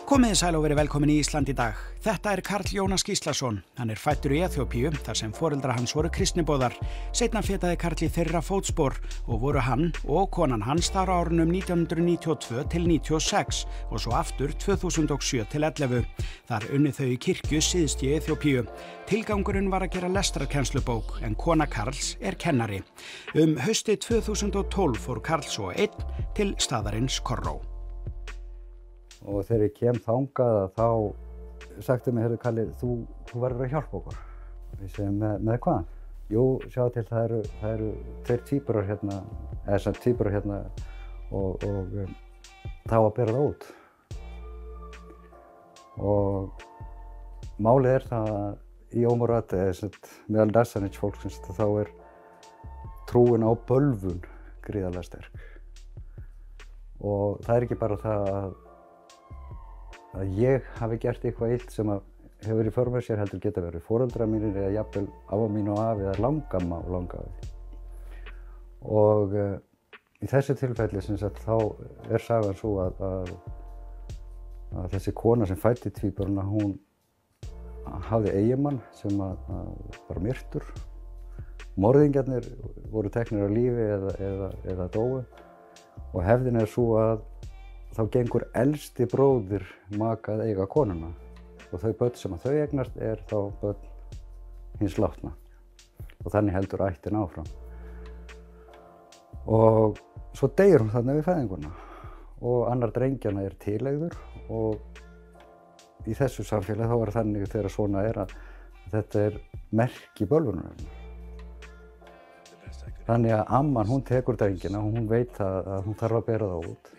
Komið sæl og verið velkomin í Ísland í dag. Þetta Karl Jónas Gíslason. Hann fæddur í Eþíópíu þar sem foreldrar hans voru kristniboðar. Seinna fetaði Karl í þeirra fótspor og voru hann og konan hans þar á árunum 1992 til 96 og svo aftur 2007 til 11. Þar unnu þau í kirkju syðst í Eþíópíu. Tilgangurinn var að gera lestrarkennslubók en kona Karls kennari. Haustið 2012 fór Karl svo einn til staðarins Korró. Og þegar ég kem þangað þá sagti mér, heyrðu Kalli, þú verður að hjálpa okkur. Ég segi, með hvað? Jú, sjá til, það eru tveir tvíburar hérna, og það á að bera það út. Og málið það að í Ómurat, meðal Dassanich fólksins, þá trúin á bölvun gríðarlega sterk. Og það ekki bara það að ég hafi gert eitthvað illt sem hefur verið í för með sér, heldur geta verið foreldrar mínir eða jafnvel afa mín og afi eða langamma og langafi. Og í þessu tilfelli þá sagan svo að þessi kona sem fæddi tvíburana, hún hafði eiginmann sem var myrtur. Morðingjarnir voru teknir á lífi eða dóu og hefðin svo að þá gengur elsti bróðir maka að eiga konuna og þau börn sem þau eignast þá börn hins látna og þannig heldur ættin áfram. Og svo deyr hún þarna við fæðinguna og annar drengjanna tileigður og í þessu samfélagi þá þannig þegar svona að þetta merki bölvunarinnar. Þannig að amman hún tekur drengina og hún veit að hún þarf að bera það út.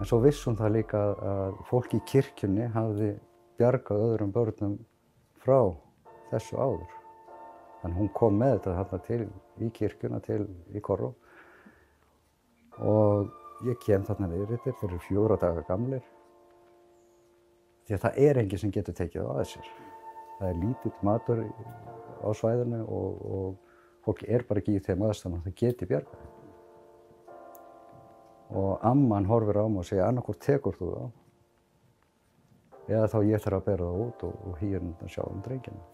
En svo vissi hún það líka að fólk í kirkjunni hafði bjargað öðrum börnum frá þessu áður. Þannig hún kom með þetta þarna til í kirkjuna, í Korró. Og ég kem þarna niður þetta fyrir 4 daga gamlir. Því að það enginn sem getur tekið það að sér. Það lítill matur á svæðinu og fólk bara ekki í þeim aðstæðum að það geti bjargað. Og amman horfir á mig og segir, annarkvort tekur þú þá, eða þá ég þarf að bera það út og hýr að sjá drengina.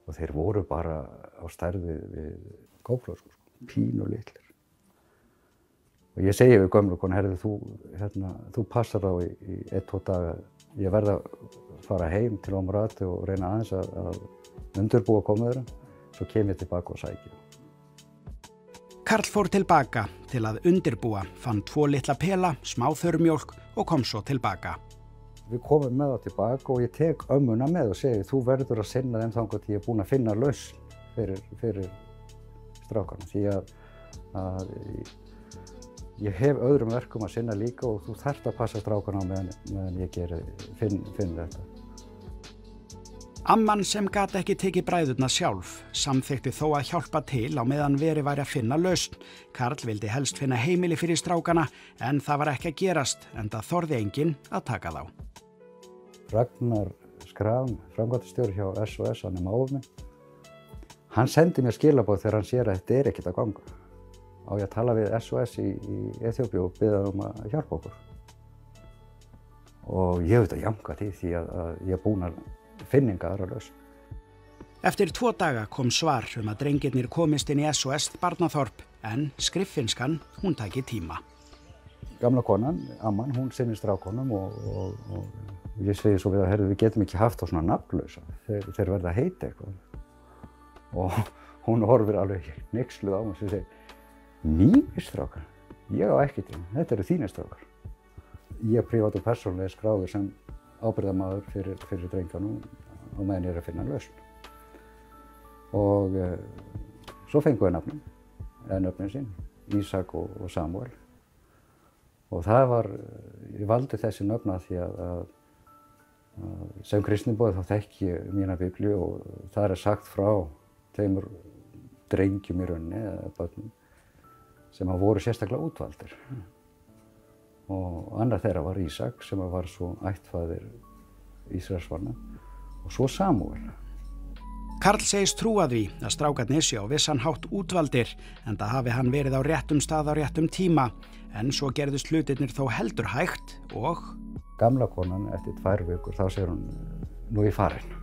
Og þeir voru bara á stærð við kópflösku, pínu litlir. Og ég segi við gömlu konu, heyrðu, þú passar þá í 1-2 daga. Ég verð að fara heim til Ómurat og reyna aðeins að undirbúa koma þeirra, svo kem ég tilbaka og sæki þá. Karl fór tilbaka til að undirbúa, fann 2 litla pela, smá þurrmjólk og kom svo tilbaka. Við komum með það tilbaka og ég tek ömmuna með og segi, þú verður að sinna þeim þangað til ég búinn að finna lausn fyrir strákana. Því að ég hef öðrum verkum að sinna líka og þú þarft að passa strákana á meðan ég finn þetta. Amman sem gat ekki tekið bræðurnar sjálf, samþykkti þó að hjálpa til á meðan væri að finna lausn. Karl vildi helst finna heimili fyrir strákana, en það var ekki að gerast, enda þorði enginn að taka þá. Ragnar Skram, framkvæmdastjóri hjá SOS, hann mágur minn. Hann sendi mér skilaboð þegar hann sér að þetta ekkert að ganga. Á ég að tala við SOS í Eþíópíu og biðja að hjálpa okkur. Og ég jánka því að ég búinn að finninga aðra lausn. Eftir 2 daga kom svar að drengirnir komist inn í SOS Barnaþorp, en skriffinskan, hún tæki tíma. Gamla konan, amman, hún sinnir strákonum og ég segi svo við að heyrðu, við getum ekki haft þá svona nafnlausa, þeir verða að heita eitthvað. Og hún horfir alveg hneyksluð á mig og segir, mínir strákar? Ég á ekki til, þetta eru þínir strákar. Ég prívat og persónulega skráður sem ábyrgðarmaður fyrir drengjanum og meðan ég að finna lausn. Og svo fengu við nöfnin sín, Ísak og Samúel. Og það var, ég valdi þessi nöfna því að sem kristniboði þá þekki ég mína biblíu og það sagt frá 2 drengjum í rauninni, eða börnum, sem voru sérstaklega útvaldir. Og annar þeirra var Ísak sem var svo ættfaðir Ísraelsbarna og svo Samúel. Karl segist trúa því að strákarnir séu á vissan hátt útvaldir, enda hafi hann verið á réttum stað á réttum tíma, en svo gerðust hlutirnir þó heldur hægt og... Gamla konan eftir 2 vikur, þá segir hún, nú er ég farin.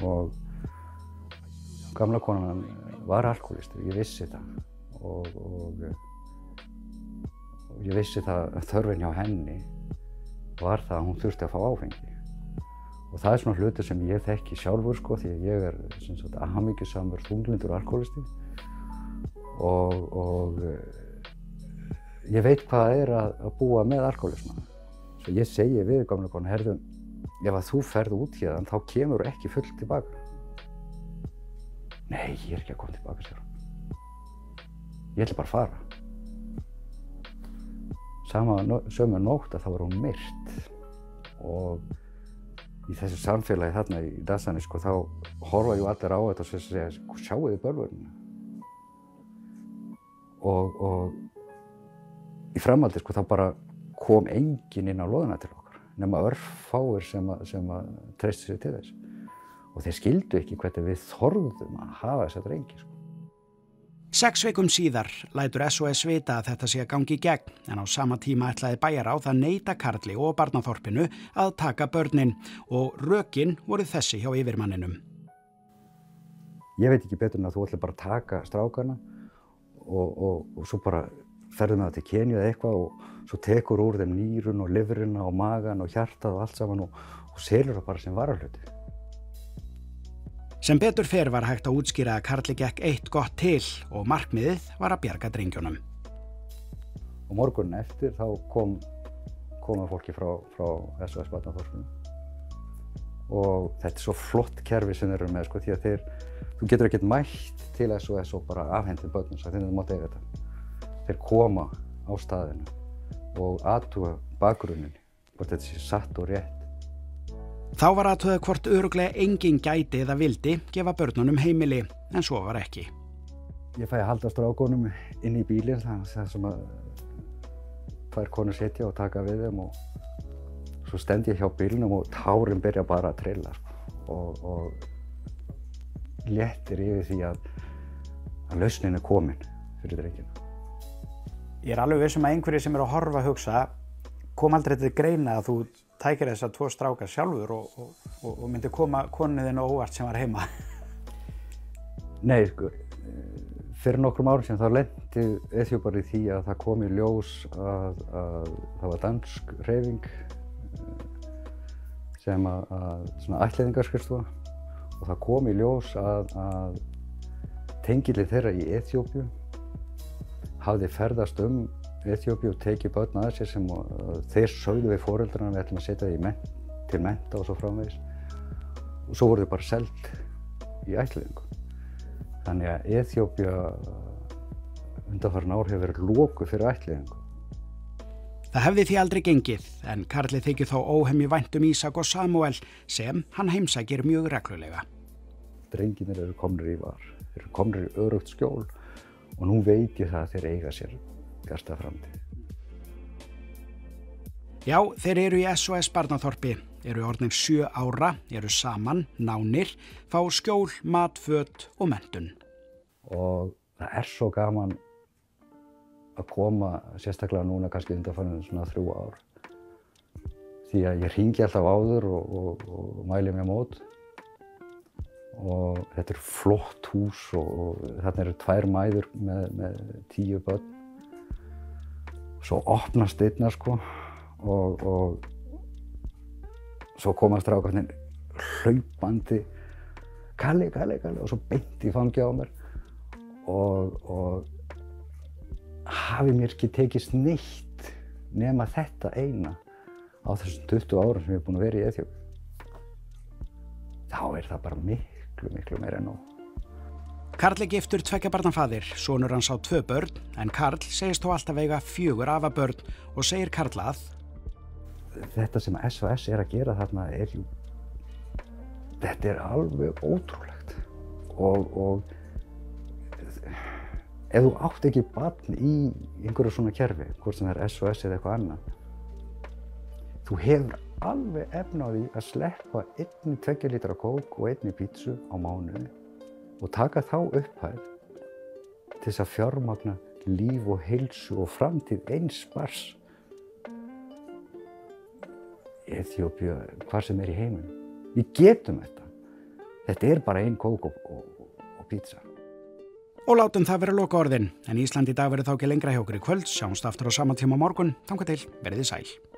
Og gamla konan var alkohólisti, ég vissi það. Og ég vissi það að þörfin hjá henni var það að hún þurfti að fá áfengi. Og það er svona hluti sem ég þekki sjálfur sko, því að ég er sem sagt hamingjusamur, þunglyndur alkohólisti. Og ég veit hvað það er að búa með alkohólisma. Svo ég segi við gamla konu, herðu, ef að þú ferð út hérna, þá kemur þú ekki fullt tilbaka. Nei, ég er ekki að koma tilbaka, segir hún. Ég ætla bara að fara. Sömu nótt að þá var hún myrt. Og í þessu samfélagi þarna í Daðsani, sko, þá horfa jú allir á þetta og segja, sjáu þið bölvurina. Og í framhaldi, sko, þá bara kom enginn inn á lóðina til okkar, nema örfáir sem að treysti sig til þess. Og þeir skildu ekki hvernig við þorðum að hafa þessa drengi, sko. 6 vikum síðar lætur SOS vita að þetta sé að gangi í gegn, en á sama tíma ætlaði bæjarráð að neita Karli og barnaþorpinu að taka börnin og rökin voru þessi hjá yfirmanninum. Ég veit ekki betur en að þú ætlar bara að taka strákana og svo bara ferðu með það til Kenýu eða eitthvað og svo tekur úr þeim nýrun og lifrina og magan og hjartað og allt saman og selur það bara sem varahluti. Sem betur fer var hægt að útskýra að Karli gekk eitt gott til og markmiðið var að bjarga drengjunum. Og morgunin eftir þá koma fólki frá SOS barnaþorpinu. Og þetta er svo flott kerfi sem þeir eru með, sko, því að þú getur ekkert mætt til SOS og bara afhendið börnum, þannig að þú mátt eiga þetta. Þeir koma á staðinu og athuga bakgrunnin, hvort þetta sé satt og rétt. Þá var athugað hvort örugglega enginn gæti eða vildi gefa börnunum heimili, en svo var ekki. Ég fæ að halda strákunum inn í bílinn, það sem að 2 konur sitja og taka við þeim og svo stend ég hjá bílnum og tárin byrja bara að trilla, sko. Og léttir yfir því að lausnin er komin fyrir drengina. Ég er alveg viss að einhverjir sem eru að horfa að hugsa, kom aldrei til greina að þú tækir þessa 2 strákar sjálfur og myndi koma konuðinu óvart sem var heima? Nei, sko, fyrir nokkrum árum síðan þá lenti Eþíópar í því að það kom í ljós að það var dansk hreyfing sem svona ættleiðingarskrifstofa og það kom í ljós að tengillinn þeirra í Eþíópíu hafði ferðast Eþíópíu og tekið börn að sér sem þeir sögðu við foreldrana við ætlum að setja því til mennta og svo framvegis. Og svo voru þau bara seld í ættleiðingu. Þannig að Eþíópía undanfarin ár hefur verið lokuð fyrir ættleiðingu. Það hefði því aldrei gengið, en Karli þykir þó óhemju vænt Ísak og Samúel sem hann heimsækir mjög reglulega. Drengirnir eru komnir í var, þeir eru komnir í öruggt skjól og nú veit ég það að þeir eiga sér bjarta framtíð. Já, þeir eru í SOS barnaþorpi, eru orðnir 7 ára, eru saman, nánir, fá skjól, mat, föt og menntun. Og það er svo gaman að koma, sérstaklega núna kannski undanfarin svona 3 ár. Því að ég hringi alltaf áður og mæli mig á mót. Og þetta er flott hús og þarna eru 2 mæður með 10 börn. Svo opnast einna, sko, og svo koma strákarnir hlaupandi, Kalli, og svo beint í fangi á mér og hafi mér ekki tekist neitt nema þetta eina á þessum 20 árum sem ég er búinn að vera í Eþíópíu. Þá er það bara miklu meira en nóg. Karl er giftur 2 barna faðir, sonur hans á 2 börn, en Karl segist þó alltaf eiga 4 afabörn og segir Karl að þetta sem SOS er að gera þarna þetta er alveg ótrúlegt og ef þú átt ekki barn í einhverju svona kerfi, hvort sem er SOS eða eitthvað annað, þú hefur alveg efna á því að sleppa 1-2 lítra kók og 1 pítsu á mánuði og taka þá upphæð til þess að fjármagna líf og heilsu og framtíð eins barns. Eþíópíu, hvað sem í heiminum. Við getum þetta. Þetta bara 1 kók og pítsa. Og látum það vera lokaorðin, en Ísland í dag verður þá ekki lengra hjá okkur í kvöld, sjáumst aftur á sama tíma á morgun, þangað til, verið þið sæl.